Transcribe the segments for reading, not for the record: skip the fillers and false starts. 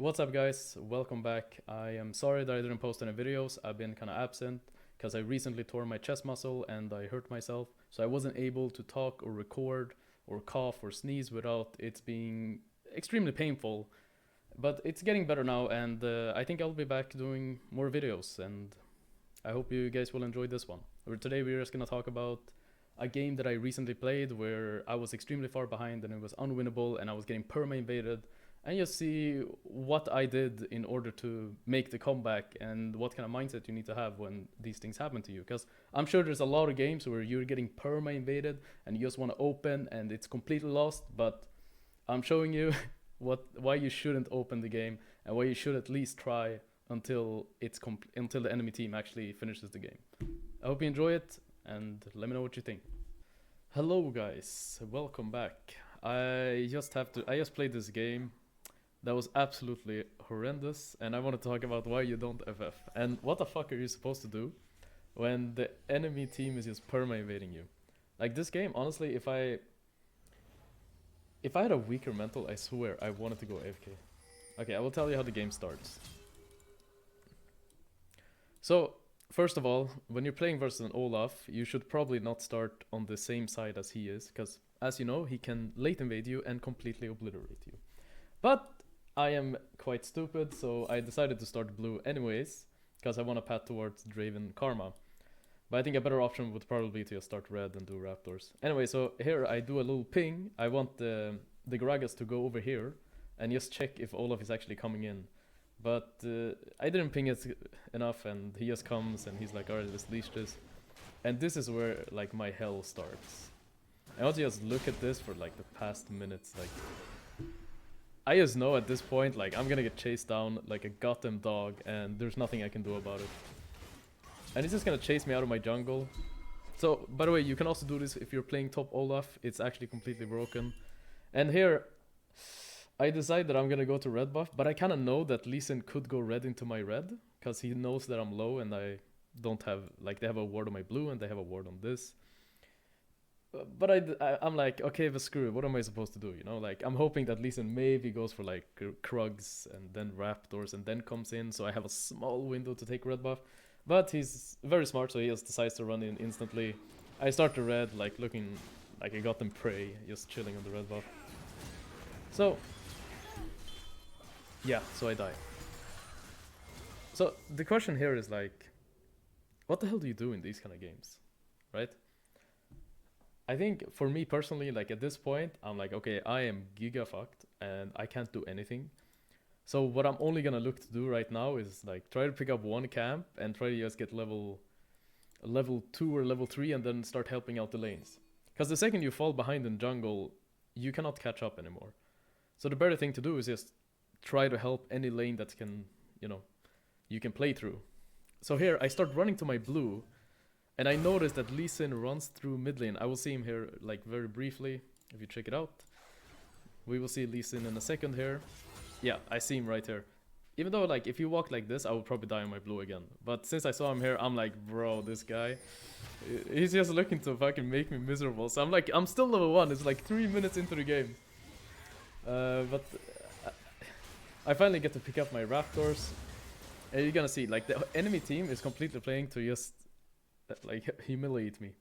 What's up guys, welcome back. I am sorry that I didn't post any videos. I've been kinda absent because I recently tore my chest muscle and I hurt myself. So I wasn't able to talk or record or cough or sneeze without it being extremely painful. But it's getting better now and I think I'll be back doing more videos and I hope you guys will enjoy this one. Today we're just gonna talk about a game that I recently played where I was extremely far behind and it was unwinnable and I was getting perma invaded, and you see what I did in order to make the comeback and what kind of mindset you need to have when these things happen to you. Because I'm sure there's a lot of games where you're getting perma invaded and you just want to open and it's completely lost, but I'm showing you why you shouldn't open the game and why you should at least try until until the enemy team actually finishes the game. I hope you enjoy it and let me know what you think. Hello guys, welcome back. I just played this game that was absolutely horrendous, and I want to talk about why you don't FF and what the fuck are you supposed to do when the enemy team is just perma invading you. Like this game, honestly, if I had a weaker mental, I swear I wanted to go AFK. Okay, I will tell you how the game starts. So first of all, when you're playing versus an Olaf, you should probably not start on the same side as he is, because as you know, he can late invade you and completely obliterate you. But I am quite stupid, so I decided to start blue anyways, because I want to path towards Draven Karma. But I think a better option would probably be to just start red and do Raptors. Anyway, so here I do a little ping. I want the Gragas to go over here and just check if Olaf is actually coming in. But I didn't ping it enough, and he just comes and he's like, alright, let's leash this. And this is where like my hell starts. I want to just look at this for like the past minutes. Like, I just know at this point, like, I'm gonna get chased down like a goddamn dog, and there's nothing I can do about it. And he's just gonna chase me out of my jungle. So, by the way, you can also do this if you're playing top Olaf. It's actually completely broken. And here, I decide that I'm gonna go to red buff, but I kinda know that Lee Sin could go red into my red, because he knows that I'm low and I don't have, like, they have a ward on my blue and they have a ward on this. But I'm like, okay, but screw it, what am I supposed to do, you know? Like, I'm hoping that Lee Sin maybe goes for, like, Krugs and then Raptors and then comes in, so I have a small window to take red buff. But he's very smart, so he just decides to run in instantly. I start the red, like, looking like I got them prey, just chilling on the red buff. So, yeah, so I die. So, the question here is, like, what the hell do you do in these kind of games, right? I think for me personally, like at this point, I'm like, okay, I am giga fucked and I can't do anything. So what I'm only gonna look to do right now is like try to pick up one camp and try to just get level 2 or level 3 and then start helping out the lanes. Because the second you fall behind in jungle, you cannot catch up anymore. So the better thing to do is just try to help any lane that can, you know, you can play through. So here I start running to my blue. And I noticed that Lee Sin runs through mid lane. I will see him here like very briefly, if you check it out. We will see Lee Sin in a second here. Yeah, I see him right here. Even though like if you walk like this, I would probably die on my blue again. But since I saw him here, I'm like, bro, this guy, he's just looking to fucking make me miserable. So I'm like, I'm still level 1. It's like 3 minutes into the game. But I finally get to pick up my Raptors. And you're gonna see, like the enemy team is completely playing to just like humiliate me.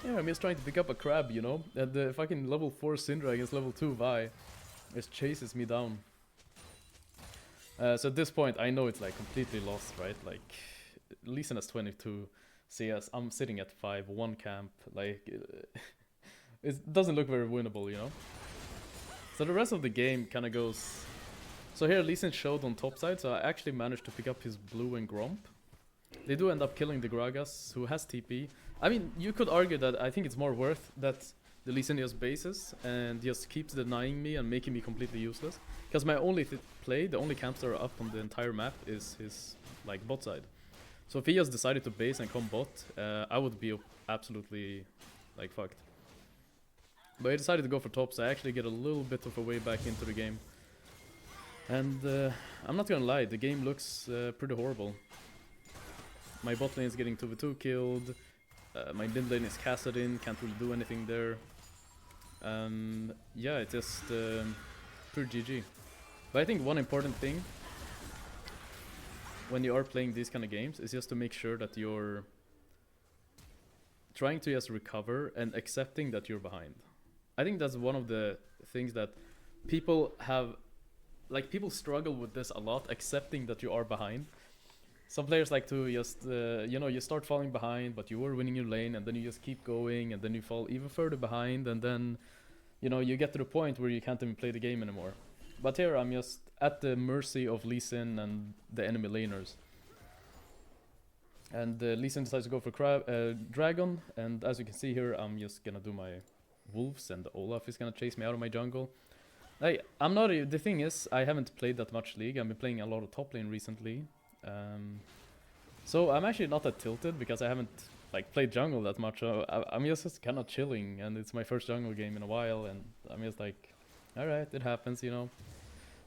Yeah, I'm just trying to pick up a crab, you know, and the fucking level 4 Syndra against level 2 Vi just chases me down. So at this point I know it's like completely lost, right? Like Lee Sin has 22 CS, I'm sitting at 5, 1 camp, like it doesn't look very winnable, you know. So the rest of the game kind of goes. So here Lee Sin showed on top side, so I actually managed to pick up his blue and Gromp. They do end up killing the Gragas, who has TP. I mean, you could argue that I think it's more worth that the Lee Sin just bases and just keeps denying me and making me completely useless. Because my only play, the only camps that are up on the entire map is his like bot side. So if he just decided to base and come bot, I would be absolutely like fucked. But I decided to go for top, so I actually get a little bit of a way back into the game. And I'm not gonna lie, the game looks pretty horrible. My bot lane is getting 2v2 killed. My mid lane is casted in, can't really do anything there. Yeah, it just pure GG. But I think one important thing when you are playing these kind of games is just to make sure that you're trying to just recover and accepting that you're behind. I think that's one of the things that people have, like people struggle with this a lot, accepting that you are behind. Some players like to just, you start falling behind, but you were winning your lane, and then you just keep going, and then you fall even further behind, and then, you get to the point where you can't even play the game anymore. But here I'm just at the mercy of Lee Sin and the enemy laners. And Lee Sin decides to go for Dragon, and as you can see here, I'm just gonna do my Wolves, and Olaf is gonna chase me out of my jungle. I'm not. The thing is, I haven't played that much League. I've been playing a lot of top lane recently, so I'm actually not that tilted because I haven't played jungle that much. I'm just kind of chilling, and it's my first jungle game in a while, and I'm just like, all right, it happens,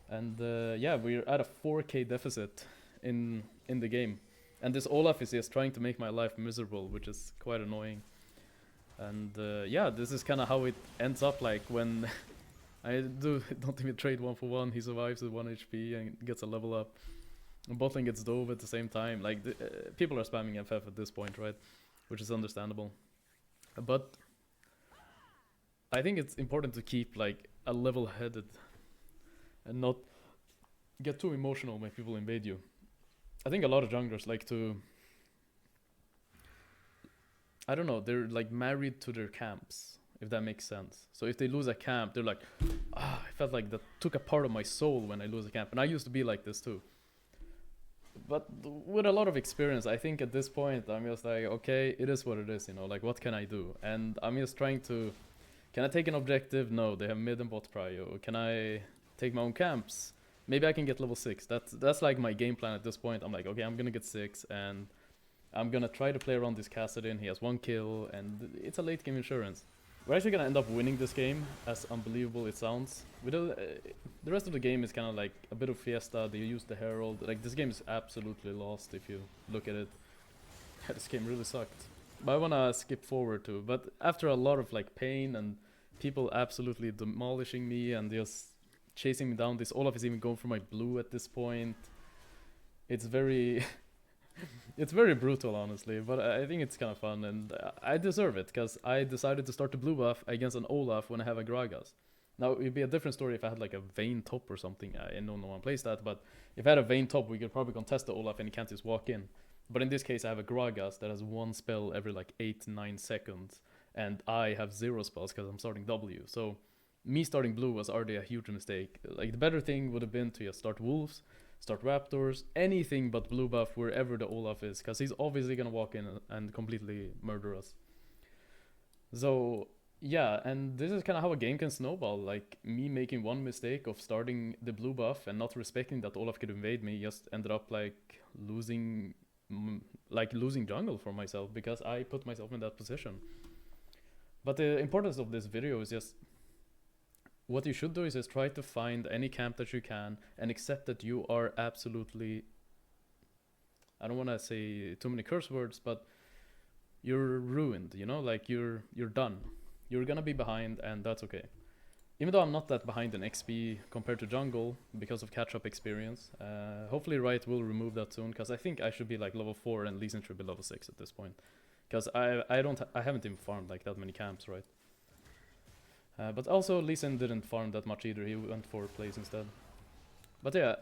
And yeah, we're at a 4k deficit in the game, and this Olaf is just trying to make my life miserable, which is quite annoying. And yeah, this is kind of how it ends up, like when I don't even trade 1-for-1, he survives with 1 HP and gets a level up. And bot lane gets dove at the same time. Like, people are spamming FF at this point, right? Which is understandable. But I think it's important to keep a level-headed and not get too emotional when people invade you. I think a lot of junglers like to, I don't know, they're married to their camps, if that makes sense. So if they lose a camp, they're like, I felt like that took a part of my soul when I lose a camp. And I used to be like this too. But with a lot of experience, I think at this point, I'm just like, okay, it is what it is, what can I do? And I'm just trying to, can I take an objective? No, they have mid and bot prio. Can I take my own camps? Maybe I can get level 6. That's my game plan at this point. I'm like, okay, I'm gonna get 6, and I'm gonna try to play around this Kassadin. He has 1 kill, and it's a late game insurance. We're actually gonna end up winning this game, as unbelievable it sounds. The rest of the game is kind of like a bit of fiesta. They use the Herald. This game is absolutely lost if you look at it. This game really sucked. But I wanna skip forward to. But after a lot of pain and people absolutely demolishing me and just chasing me down, this Olaf is even going for my blue at this point. It's very it's very brutal, honestly, but I think it's kind of fun, and I deserve it because I decided to start the blue buff against an Olaf when I have a Gragas. Now, it'd be a different story if I had a Vayne top or something. I know no one plays that, but if I had a Vayne top, we could probably contest the Olaf and he can't just walk in. But in this case, I have a Gragas that has 1 spell every 8-9 seconds, and I have 0 spells because I'm starting W. So me starting blue was already a huge mistake. The better thing would have been to just start Wolves, start Raptors, anything but blue buff wherever the Olaf is, because he's obviously gonna walk in and completely murder us. So yeah, and this is kind of how a game can snowball. Me making one mistake of starting the blue buff and not respecting that Olaf could invade me just ended up losing jungle for myself because I put myself in that position. But the importance of this video is just, what you should do is just try to find any camp that you can and accept that you are absolutely, I don't want to say too many curse words, but you're ruined, you're done. You're gonna be behind, and that's okay. Even though I'm not that behind in XP compared to jungle because of catch-up experience, hopefully Riot will remove that soon, because I think I should be level 4 and Lee Sin should be level 6 at this point. Because I haven't even farmed that many camps, right? But also Lee Sin didn't farm that much either. He went for plays instead. But yeah,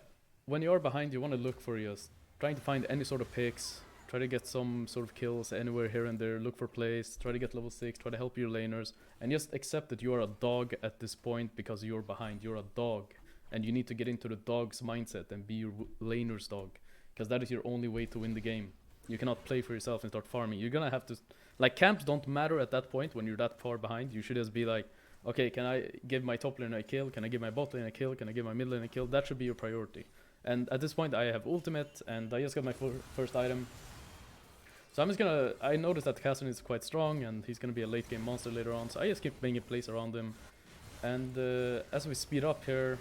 when you're behind, you want to look for just trying to find any sort of picks, try to get some sort of kills anywhere here and there, look for plays, try to get level 6, try to help your laners, and just accept that you are a dog at this point because you're behind. You're a dog, and you need to get into the dog's mindset and be your laner's dog, because that is your only way to win the game. You cannot play for yourself and start farming. You're gonna have to, camps don't matter at that point when you're that far behind. You should just be okay, can I give my top lane a kill? Can I give my bot lane a kill? Can I give my mid lane a kill? That should be your priority. And at this point, I have ultimate, and I just got my first item. So I'm just gonna, I noticed that Kassadin is quite strong, and he's gonna be a late game monster later on, so I just keep making plays around him. And as we speed up here,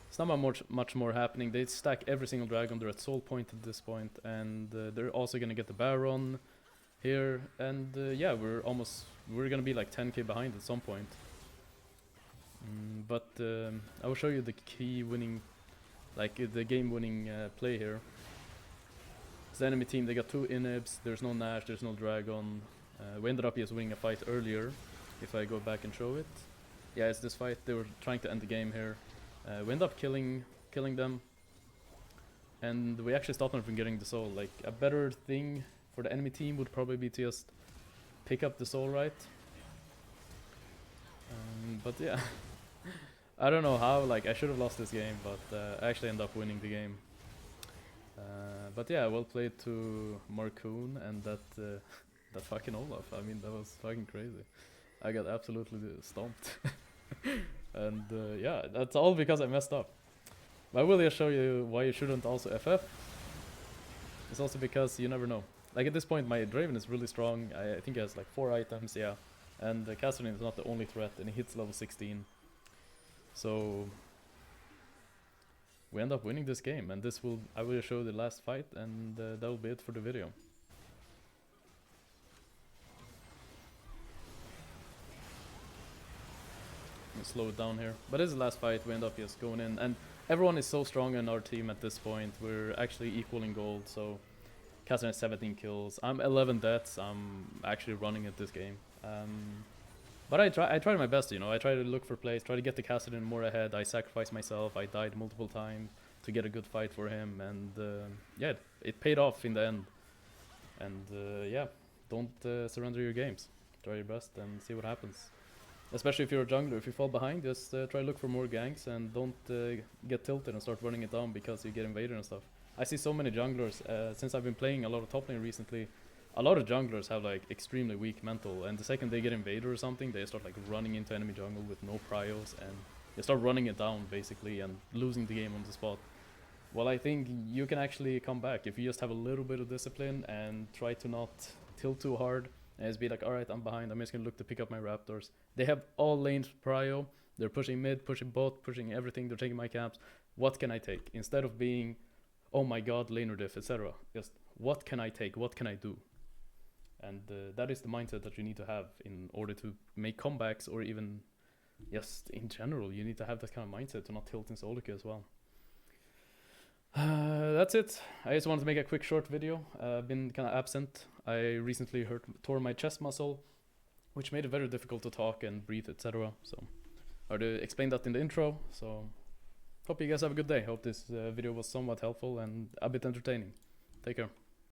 it's not much more happening. They stack every single dragon. They're at soul point at this point, and they're also gonna get the Baron here, and yeah, we're gonna be 10k behind at some point. But I will show you the key winning, like the game winning play here. It's the enemy team, they got 2 inhibs, there's no Nash, there's no Dragon. We ended up just winning a fight earlier, if I go back and show it. Yeah, it's this fight, they were trying to end the game here. We ended up killing them. And we actually stopped them from getting the soul. Like, a better thing for the enemy team would probably be to just pick up the soul right. But yeah, I don't know how, like I should have lost this game, but I actually ended up winning the game. But yeah, well played to Marcoon and that fucking Olaf. I mean, that was fucking crazy. I got absolutely stomped. And yeah, that's all because I messed up. But I will just show you why you shouldn't also FF. It's also because you never know. Like at this point my Draven is really strong. I think he has like 4 items, yeah. And Catherine is not the only threat and he hits level 16. So we end up winning this game, and I will show the last fight, and that will be it for the video. Slow it down here, but this is the last fight. We end up just going in, and everyone is so strong in our team at this point. We're actually equal in gold, so Catherine has 17 kills. I'm 11 deaths. I'm actually running at this game. But I tried my best, you know. I tried to look for plays, try to get the Cassidy more ahead. I sacrificed myself. I died multiple times to get a good fight for him, and yeah, it paid off in the end. And yeah, don't surrender your games. Try your best and see what happens. Especially if you're a jungler, if you fall behind, just try to look for more ganks and don't get tilted and start running it down because you get invaded and stuff. I see so many junglers, since I've been playing a lot of top lane recently, a lot of junglers have like extremely weak mental, and the second they get invaded or something, they start like running into enemy jungle with no pryos, and they start running it down basically and losing the game on the spot. Well, I think you can actually come back if you just have a little bit of discipline and try to not tilt too hard and just be like, alright, I'm behind, I'm just gonna look to pick up my raptors. They have all lanes prio, they're pushing mid, pushing bot, pushing everything, they're taking my camps. What can I take? Instead of being, oh my god, laner diff, etc. Just, what can I take? What can I do? And that is the mindset that you need to have in order to make comebacks, or even just in general, you need to have that kind of mindset to not tilt in solo queue as well. That's it. I just wanted to make a quick short video. I've been kind of absent. I recently tore my chest muscle, which made it very difficult to talk and breathe, etc. So I already explained that in the intro. So hope you guys have a good day. Hope this video was somewhat helpful and a bit entertaining. Take care.